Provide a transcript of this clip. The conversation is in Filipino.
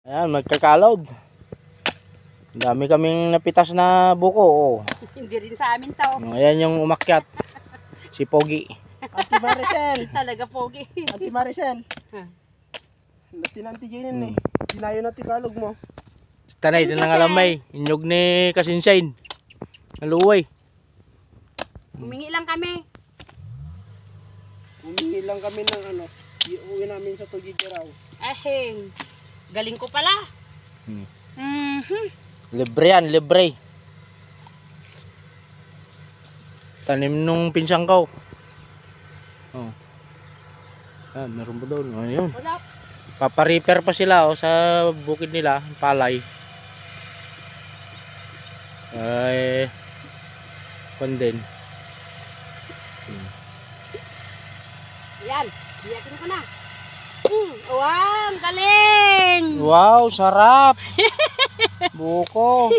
Ayan, magkakalog. Dami kaming napitas na buko. Oh. Hindi rin sa amin to. Ayan yung umakyat. Si Pogi. Ate Maricel. Talaga pogi. Ate Maricel. Tinanti dyan eh. Dinayo na tikalog mo. Tanay, din ang alamay. Inyog ni Kasinsain. Naluway. Humingi lang kami. Humingi lang kami ng ano. Iuwi namin sa Tugigya raw. Aheng. Galing ko pala. Libre yan, libre. Tanim nung pinsang ko. Oh. Ah, meron ba doon? Ayun. Wala. Papariper pa sila sa bukid nila, palay. Ay, din. Yan. Biyakin ko na. Wow, ang galing! Wow, sarap! Buko.